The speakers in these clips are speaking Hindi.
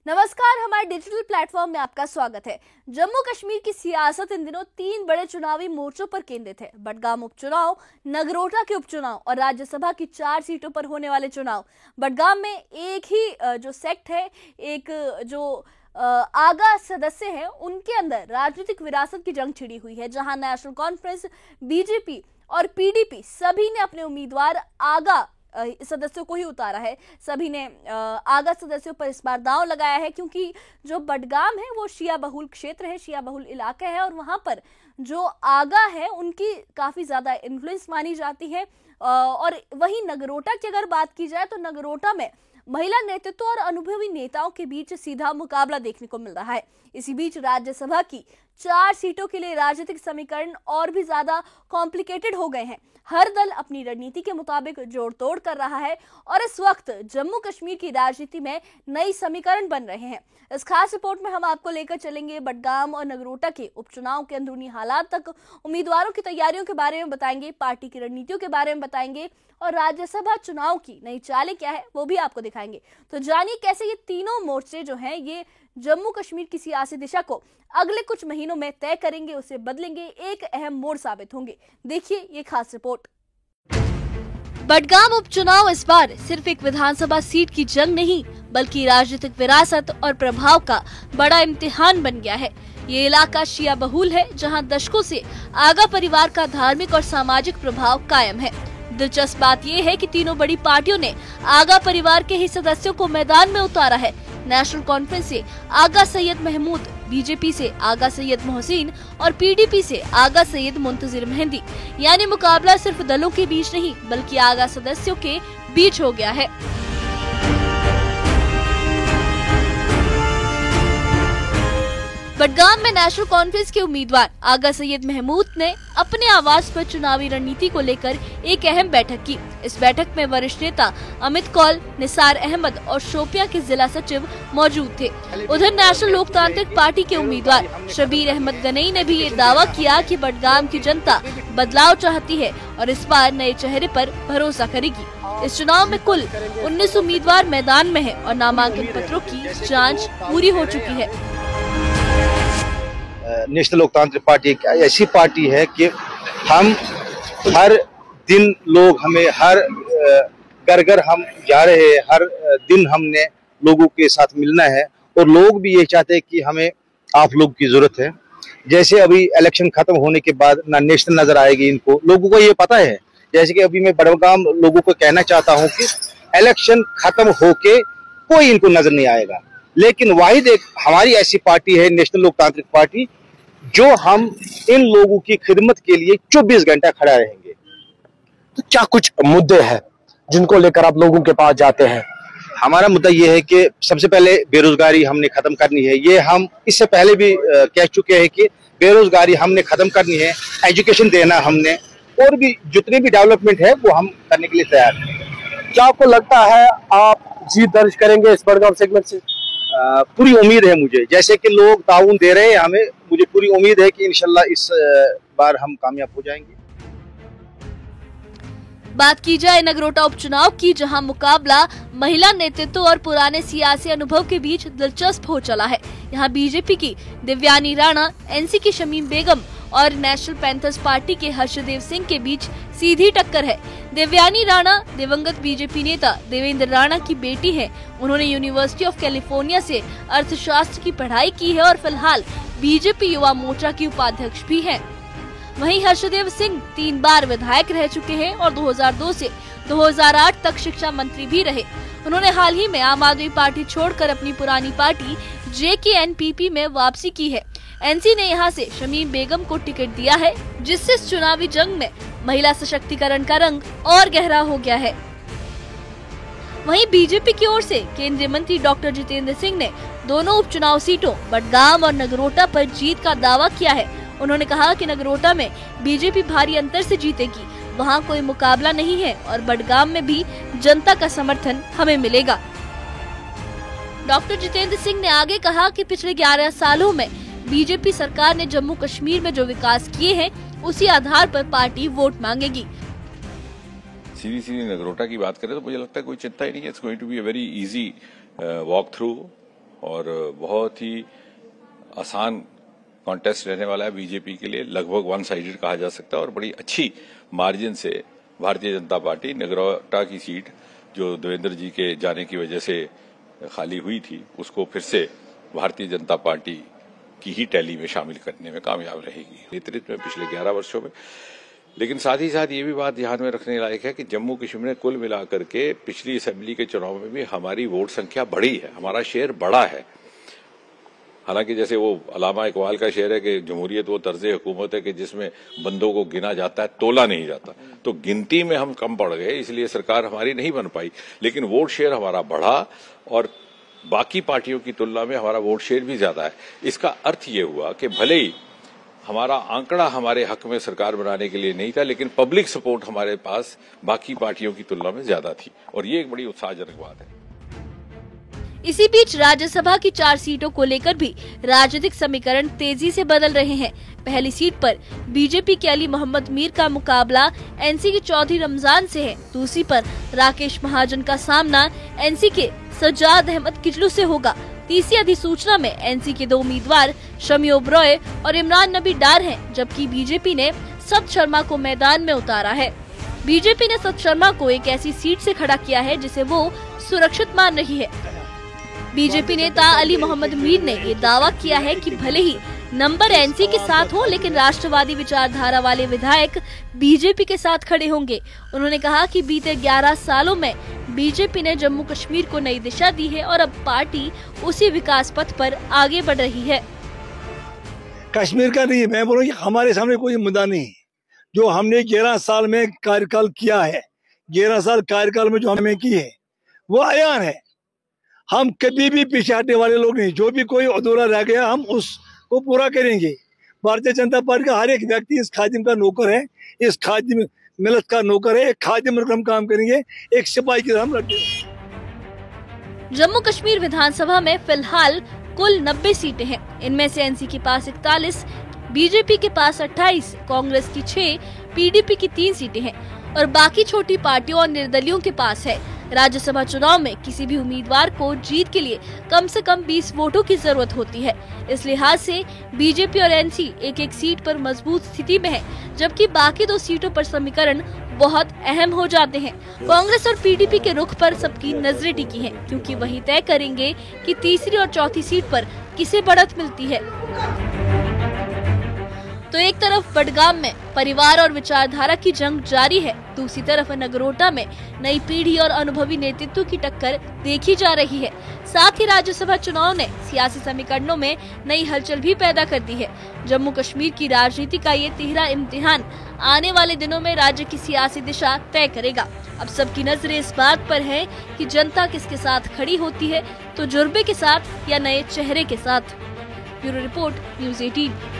नमस्कार, हमारे डिजिटल प्लेटफॉर्म में आपका स्वागत है। जम्मू कश्मीर की सियासत इन दिनों 3 बड़े चुनावी मोर्चों पर केंद्रित है। बडगाम उपचुनाव, नगरोटा के उपचुनाव और राज्यसभा की 4 सीटों पर होने वाले चुनाव। बडगाम में एक ही जो सेक्ट है, एक जो आगा सदस्य हैं, उनके अंदर राजनीतिक विरासत की जंग छिड़ी हुई है, जहां नेशनल कॉन्फ्रेंस, बीजेपी और पीडीपी सभी ने अपने उम्मीदवार आगा सदस्यों को ही उतारा है। सभी ने आगा सदस्यों पर इस बार दांव लगाया है, क्योंकि जो बडगाम है वो शिया बहुल क्षेत्र है, शिया बहुल इलाका है और वहां पर जो आगा है उनकी काफी ज्यादा इन्फ्लुएंस मानी जाती है। और वहीं नगरोटा की अगर बात की जाए तो नगरोटा में महिला नेतृत्व और अनुभवी नेताओं के बीच सीधा मुकाबला देखने को मिल रहा है। इसी बीच राज्यसभा की 4 सीटों के लिए राजनीतिक समीकरण और भी ज्यादा कॉम्प्लिकेटेड हो गए हैं। हर दल अपनी रणनीति के मुताबिक जोड़ तोड़ कर रहा है और इस वक्त जम्मू कश्मीर की राजनीति में नई समीकरण बन रहे हैं। इस खास रिपोर्ट में हम आपको लेकर चलेंगे बडगाम और नगरोटा के उपचुनाव के अंदरूनी हालात तक, उम्मीदवारों की तैयारियों के बारे में बताएंगे, पार्टी की रणनीतियों के बारे में बताएंगे और राज्यसभा चुनाव की नई चालें क्या है वो भी आपको दिखाएंगे। तो जानिए कैसे ये तीनों मोर्चे जो हैं ये जम्मू कश्मीर की सियासी दिशा को अगले कुछ महीनों में तय करेंगे, उसे बदलेंगे, एक अहम मोड़ साबित होंगे। देखिए ये खास रिपोर्ट। बडगाम उपचुनाव इस बार सिर्फ एक विधानसभा सीट की जंग नहीं, बल्कि राजनीतिक विरासत और प्रभाव का बड़ा इम्तिहान बन गया है। ये इलाका शिया बहुल है, जहां दशकों से आगा परिवार का धार्मिक और सामाजिक प्रभाव कायम है। दिलचस्प बात यह है कि तीनों बड़ी पार्टियों ने आगा परिवार के ही सदस्यों को मैदान में उतारा है। नेशनल कॉन्फ्रेंस से आगा सैयद महमूद, बीजेपी से आगा सैयद मोहसिन और पीडीपी से आगा सैयद मुंतजिर मेहंदी। यानी मुकाबला सिर्फ दलों के बीच नहीं, बल्कि आगा सदस्यों के बीच हो गया है। बडगाम में नेशनल कॉन्फ्रेंस के उम्मीदवार आगा सैयद महमूद ने अपने आवास पर चुनावी रणनीति को लेकर एक अहम बैठक की। इस बैठक में वरिष्ठ नेता अमित कौल, निसार अहमद और शोपियां के जिला सचिव मौजूद थे। उधर नेशनल लोकतांत्रिक पार्टी के उम्मीदवार शबीर अहमद गनई ने भी ये दावा किया कि बडगाम की जनता बदलाव चाहती है और इस बार नए चेहरे पर भरोसा करेगी। इस चुनाव में कुल 19 उम्मीदवार मैदान में है और नामांकन पत्रों की जाँच पूरी हो चुकी है। नेशनल लोकतांत्रिक पार्टी एक ऐसी पार्टी है कि हम हर दिन लोग हमें हर घर हम जा रहे हैं, हर दिन हमने लोगों के साथ मिलना है और लोग भी ये चाहते हैं कि हमें आप लोग की जरूरत है। जैसे अभी इलेक्शन खत्म होने के बाद ना नेशनल नजर आएगी इनको, लोगों को ये पता है। जैसे कि अभी मैं बडगाम लोगों को कहना चाहता हूँ कि इलेक्शन खत्म होके कोई इनको नजर नहीं आएगा, लेकिन वाहिद एक हमारी ऐसी पार्टी है नेशनल लोकतांत्रिक पार्टी, जो हम इन लोगों की खिदमत के लिए 24 घंटा खड़ा रहेंगे। तो क्या कुछ मुद्दे हैं जिनको लेकर आप लोगों के पास जाते हैं? हमारा मुद्दा ये है कि सबसे पहले बेरोजगारी हमने खत्म करनी है। ये हम इससे पहले भी कह चुके हैं कि बेरोजगारी हमने खत्म करनी है, एजुकेशन देना हमने, और भी जितने भी डेवलपमेंट है वो हम करने के लिए तैयार हैं। क्या आपको लगता है आप जीत दर्ज करेंगे इस बडगाम सेगमेंट से? पूरी उम्मीद है मुझे, जैसे कि लोग ताउन दे रहे हैं हमें, मुझे पूरी उम्मीद है कि इंशाल्लाह इस बार हम कामयाब हो जाएंगे। बात की जाए नगरोटा उपचुनाव की, जहां मुकाबला महिला नेतृत्व और पुराने सियासी अनुभव के बीच दिलचस्प हो चला है। यहां बीजेपी की दिव्यानी राणा, एनसी की शमीम बेगम और नेशनल पैंथर्स पार्टी के हर्षदेव सिंह के बीच सीधी टक्कर है। दिव्यानी राणा दिवंगत बीजेपी नेता देवेंद्र राणा की बेटी है। उन्होंने यूनिवर्सिटी ऑफ कैलिफोर्निया से अर्थशास्त्र की पढ़ाई की है और फिलहाल बीजेपी युवा मोर्चा की उपाध्यक्ष भी हैं। वहीं हर्षदेव सिंह 3 बार विधायक रह चुके हैं और 2002 से 2008 तक शिक्षा मंत्री भी रहे। उन्होंने हाल ही में आम आदमी पार्टी छोड़कर अपनी पुरानी पार्टी JKNPP में वापसी की है। एनसी ने यहां से शमीम बेगम को टिकट दिया है, जिससे इस चुनावी जंग में महिला सशक्तिकरण का रंग और गहरा हो गया है। वहीं बीजेपी की ओर से केंद्रीय मंत्री डॉक्टर जितेंद्र सिंह ने दोनों उपचुनाव सीटों बडगाम और नगरोटा पर जीत का दावा किया है। उन्होंने कहा कि नगरोटा में बीजेपी भारी अंतर से जीतेगी, वहां कोई मुकाबला नहीं है और बडगाम में भी जनता का समर्थन हमें मिलेगा। डॉक्टर जितेंद्र सिंह ने आगे कहा कि पिछले 11 सालों में बीजेपी सरकार ने जम्मू कश्मीर में जो विकास किए हैं, उसी आधार पर पार्टी वोट मांगेगी। सीधी नगरोटा की बात करें तो मुझे लगता है कोई चिंता ही नहीं है। It's going to be a very easy walk through और बहुत ही आसान कॉन्टेस्ट रहने वाला है बीजेपी के लिए, लगभग वन साइडेड कहा जा सकता है और बड़ी अच्छी मार्जिन से भारतीय जनता पार्टी नगरोटा की सीट जो देवेंद्र जी के जाने की वजह से खाली हुई थी उसको फिर से भारतीय जनता पार्टी की ही टैली में शामिल करने में कामयाब रहेगी नेतृत्व में पिछले 11 वर्षों में। लेकिन साथ ही साथ ये भी बात ध्यान में रखने लायक है कि जम्मू कश्मीर में कुल मिलाकर के पिछली असेंबली के चुनाव में भी हमारी वोट संख्या बढ़ी है, हमारा शेयर बढ़ा है। हालांकि जैसे वो अलामा इकबाल का शेर है कि जमहूरियत वो तर्ज हुकूमत है कि जिसमें बंदों को गिना जाता है, तोला नहीं जाता। तो गिनती में हम कम पड़ गए, इसलिए सरकार हमारी नहीं बन पाई, लेकिन वोट शेयर हमारा बढ़ा और बाकी पार्टियों की तुलना में हमारा वोट शेयर भी ज्यादा है। इसका अर्थ ये हुआ कि भले ही हमारा आंकड़ा हमारे हक में सरकार बनाने के लिए नहीं था, लेकिन पब्लिक सपोर्ट हमारे पास बाकी पार्टियों की तुलना में ज्यादा थी और ये एक बड़ी उत्साहजनक बात है। इसी बीच राज्यसभा की 4 सीटों को लेकर भी राजनीतिक समीकरण तेजी से बदल रहे हैं। पहली सीट पर बीजेपी के अली मोहम्मद मीर का मुकाबला एनसी के चौधरी रमजान से है। दूसरी पर राकेश महाजन का सामना एनसी के सज्जाद अहमद किचलू से होगा। तीसरी अधिसूचना में एनसी के 2 उम्मीदवार शमी ओबरॉय और इमरान नबी डार हैं, जबकि बीजेपी ने सत शर्मा को मैदान में उतारा है। बीजेपी ने सत शर्मा को एक ऐसी सीट से खड़ा किया है जिसे वो सुरक्षित मान रही है। बीजेपी नेता अली मोहम्मद मीर ने ये दावा किया है कि भले ही नंबर एनसी के साथ हो, लेकिन राष्ट्रवादी विचारधारा वाले विधायक बीजेपी के साथ खड़े होंगे। उन्होंने कहा कि बीते 11 सालों में बीजेपी ने जम्मू कश्मीर को नई दिशा दी है और अब पार्टी उसी विकास पथ पर आगे बढ़ रही है। कश्मीर का नहीं, मैं बोलूँ हमारे सामने कोई मुद्दा नहीं। जो हमने 11 साल में कार्यकाल किया है, 11 साल कार्यकाल में जो हमने की है वो अयान है। हम कभी भी पीछे हटने वाले लोग नहीं। जो भी कोई अधूरा रह गया हम उसको पूरा करेंगे। भारतीय जनता पार्टी का हर एक व्यक्ति इस खादिम का नौकर है, इस खादिम मिलत का नौकर है। एक खादिम हम काम करेंगे, एक सिपाही की तरह हम लड़ेंगे। जम्मू कश्मीर विधानसभा में फिलहाल कुल 90 सीटें हैं। इनमें से एनसी के पास 41, बीजेपी के पास 28, कांग्रेस की 6, पीडीपी की 3 सीटें हैं और बाकी छोटी पार्टियों और निर्दलियों के पास है। राज्यसभा चुनाव में किसी भी उम्मीदवार को जीत के लिए कम से कम 20 वोटों की जरूरत होती है। इस लिहाज से बीजेपी और एनसी एक सीट पर मजबूत स्थिति में है, जबकि बाकी 2 सीटों पर समीकरण बहुत अहम हो जाते हैं। कांग्रेस और पीडीपी के रुख पर सबकी नजरें टिकी हैं, क्योंकि वही तय करेंगे कि तीसरी और चौथी सीट पर किसे बढ़त मिलती है। तो एक तरफ बडगाम में परिवार और विचारधारा की जंग जारी है, दूसरी तरफ नगरोटा में नई पीढ़ी और अनुभवी नेतृत्व की टक्कर देखी जा रही है। साथ ही राज्यसभा चुनाव ने सियासी समीकरणों में नई हलचल भी पैदा कर दी है। जम्मू कश्मीर की राजनीति का ये 13वां इम्तिहान आने वाले दिनों में राज्य की सियासी दिशा तय करेगा। अब सबकी नजरें इस बात पर है कि जनता किसके साथ खड़ी होती है, तजुर्बे के साथ या नए चेहरे के साथ। Bureau report, news 18।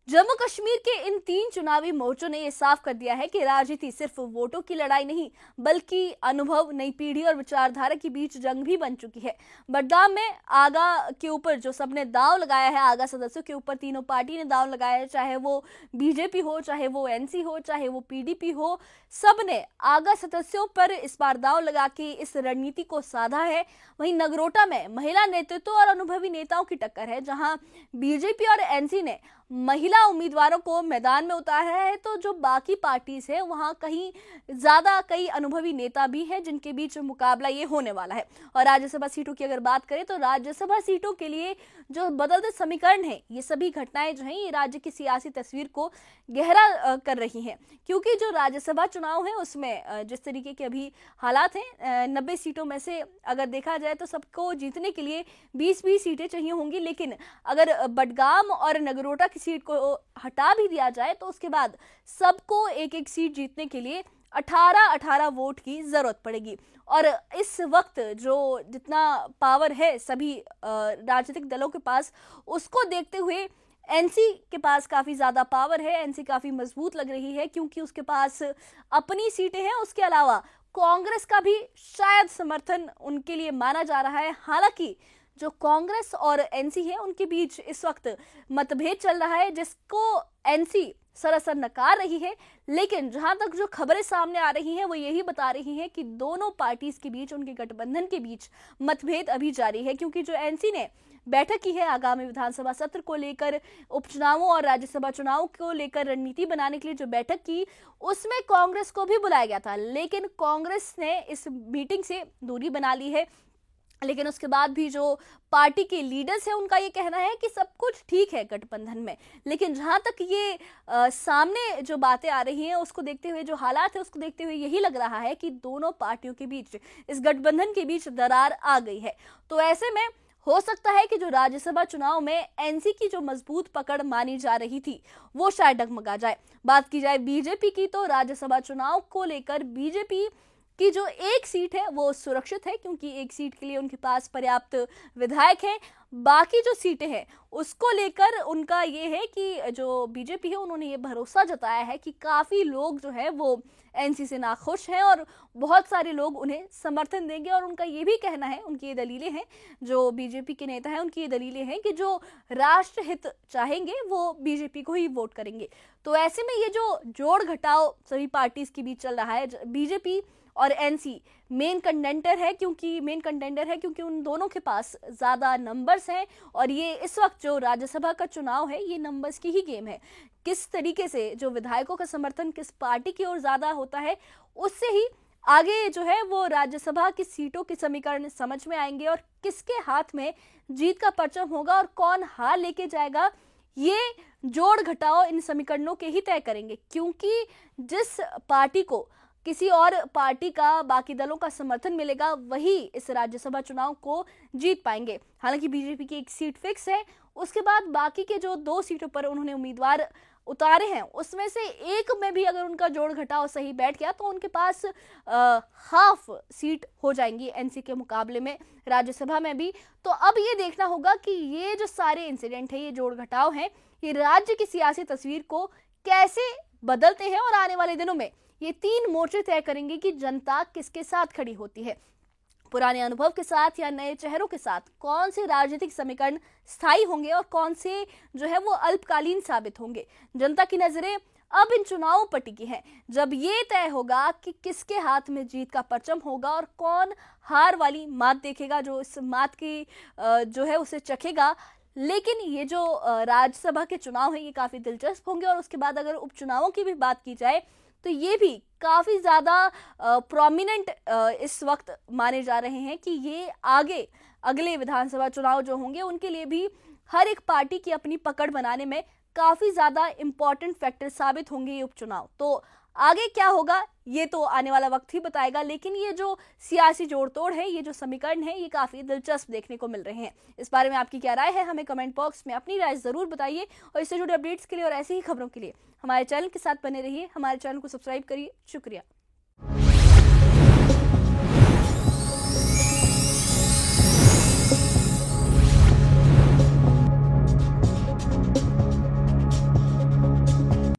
Jammu Kashmir के इन 3 चुनावी मोर्चों ने यह साफ कर दिया है कि राजनीति सिर्फ वोटों की लड़ाई नहीं, बल्कि अनुभव, नई पीढ़ी और विचारधारा के बीच जंग भी बन चुकी है। बडगाम में आगा के ऊपर जो सबने दांव लगाया है, आगा सदस्यों के ऊपर तीनों पार्टी ने दांव लगाया है, चाहे वो बीजेपी हो, चाहे वो एनसी हो, चाहे वो पीडीपी हो, सबने आगा सदस्यों पर इस बार दांव लगा के इस रणनीति को साधा है। वहीं नगरोटा में महिला नेतृत्व और अनुभवी नेताओं की टक्कर है, जहां बीजेपी और एनसी ने महिला उम्मीदवारों को मैदान में उतारा है, तो जो बाकी पार्टीज है वहां कहीं ज्यादा कई अनुभवी नेता भी हैं जिनके बीच मुकाबला ये होने वाला है। और राज्यसभा सीटों की अगर बात करें तो राज्यसभा सीटों के लिए जो बदलते समीकरण है, ये सभी घटनाएं जो हैं ये राज्य की सियासी तस्वीर को गहरा कर रही हैं, क्योंकि जो राज्यसभा चुनाव है उसमें जिस तरीके के अभी हालात हैं, 90 सीटों में से अगर देखा जाए तो सबको जीतने के लिए 20-20 सीटें चाहिए होंगी। लेकिन अगर बडगाम और नगरोटा की सीट को हटा भी दिया जाए तो उसके बाद सबको एक सीट जीतने के लिए 18-18 वोट की जरूरत पड़ेगी। और इस वक्त जो जितना पावर है सभी राजनीतिक दलों के पास, उसको देखते हुए एनसी के पास काफी ज्यादा पावर है। एनसी काफी मजबूत लग रही है क्योंकि उसके पास अपनी सीटें हैं। उसके अलावा कांग्रेस का भी शायद समर्थन उनके लिए माना जा रहा है। हालांकि जो कांग्रेस और एनसी है उनके बीच इस वक्त मतभेद चल रहा है, जिसको एनसी सरासर नकार रही है। लेकिन जहां तक जो खबरें सामने आ रही हैं वो यही बता रही हैं कि दोनों पार्टीज के बीच, उनके गठबंधन के बीच मतभेद अभी जारी है, क्योंकि जो एनसी ने बैठक की है आगामी विधानसभा सत्र को लेकर, उपचुनावों और राज्यसभा चुनाव को लेकर रणनीति बनाने के लिए जो बैठक की, उसमें कांग्रेस को भी बुलाया गया था। लेकिन कांग्रेस ने इस मीटिंग से दूरी बना ली है। लेकिन उसके बाद भी जो पार्टी के लीडर्स हैं उनका ये कहना है कि सब कुछ ठीक है गठबंधन में। लेकिन जहां तक ये सामने जो बातें आ रही हैं उसको देखते हुए, जो हालात है उसको देखते हुए यही लग रहा है कि दोनों पार्टियों के बीच, इस गठबंधन के बीच दरार आ गई है। तो ऐसे में हो सकता है कि जो राज्यसभा चुनाव में एनसी की जो मजबूत पकड़ मानी जा रही थी वो शायद डगमगा जाए। बात की जाए बीजेपी की, तो राज्यसभा चुनाव को लेकर बीजेपी की जो एक सीट है वो सुरक्षित है, क्योंकि एक सीट के लिए उनके पास पर्याप्त विधायक हैं। बाकी जो सीटें हैं उसको लेकर उनका ये है कि जो बीजेपी है उन्होंने ये भरोसा जताया है कि काफी लोग जो है वो एनसी से नाखुश हैं और बहुत सारे लोग उन्हें समर्थन देंगे। और उनका ये भी कहना है, उनकी ये दलीलें हैं, जो बीजेपी के नेता हैं उनकी ये दलीलें हैं कि जो राष्ट्रहित चाहेंगे वो बीजेपी को ही वोट करेंगे। तो ऐसे में ये जो जोड़ घटाव सभी पार्टीज के बीच चल रहा है, बीजेपी और एनसी मेन कंटेंडर है, क्योंकि उन दोनों के पास ज्यादा नंबर्स हैं। और ये इस वक्त जो राज्यसभा का चुनाव है ये नंबर्स की ही गेम है। किस तरीके से जो विधायकों का समर्थन किस पार्टी की ओर ज्यादा होता है, उससे ही आगे जो है वो राज्यसभा की सीटों के समीकरण समझ में आएंगे और किसके हाथ में जीत का परचम होगा और कौन हार लेके जाएगा, ये जोड़ घटाव इन समीकरणों के ही तय करेंगे। क्योंकि जिस पार्टी को किसी और पार्टी का, बाकी दलों का समर्थन मिलेगा, वही इस राज्यसभा चुनाव को जीत पाएंगे। हालांकि बीजेपी की एक सीट फिक्स है, उसके बाद बाकी के जो 2 सीटों पर उन्होंने उम्मीदवार उतारे हैं उसमें से एक में भी अगर उनका जोड़ घटाव सही बैठ गया तो उनके पास हाफ सीट हो जाएंगी एनसी के मुकाबले में राज्यसभा में भी। तो अब ये देखना होगा कि ये जो सारे इंसिडेंट है, ये जोड़ घटाव है, ये राज्य की सियासी तस्वीर को कैसे बदलते हैं और आने वाले दिनों में ये 3 मोर्चे तय करेंगे कि जनता किसके साथ खड़ी होती है। पुराने अनुभव के साथ या नए चेहरों के साथ कौन से राजनीतिक समीकरण स्थायी होंगे और कौन से जो है वो अल्पकालीन साबित होंगे। जनता की नजरें अब इन चुनावों पर टिकी हैं। जब ये तय होगा कि किसके हाथ में जीत का परचम होगा और कौन हार वाली मात देखेगा, जो इस मात की जो है उसे चखेगा। लेकिन ये जो राज्यसभा के चुनाव है ये काफी दिलचस्प होंगे। और उसके बाद अगर उपचुनावों की भी बात की जाए तो ये भी काफी ज्यादा प्रोमिनेंट इस वक्त माने जा रहे हैं कि ये आगे अगले विधानसभा चुनाव जो होंगे उनके लिए भी हर एक पार्टी की अपनी पकड़ बनाने में काफी ज्यादा इंपॉर्टेंट फैक्टर साबित होंगे ये उपचुनाव। तो आगे क्या होगा ये तो आने वाला वक्त ही बताएगा। लेकिन ये जो सियासी जोड़तोड़ है, ये जो समीकरण है, ये काफी दिलचस्प देखने को मिल रहे हैं। इस बारे में आपकी क्या राय है, हमें कमेंट बॉक्स में अपनी राय जरूर बताइए। और इससे जुड़े अपडेट्स के लिए और ऐसी ही खबरों के लिए हमारे चैनल के साथ बने रहिए। हमारे चैनल को सब्सक्राइब करिए। शुक्रिया।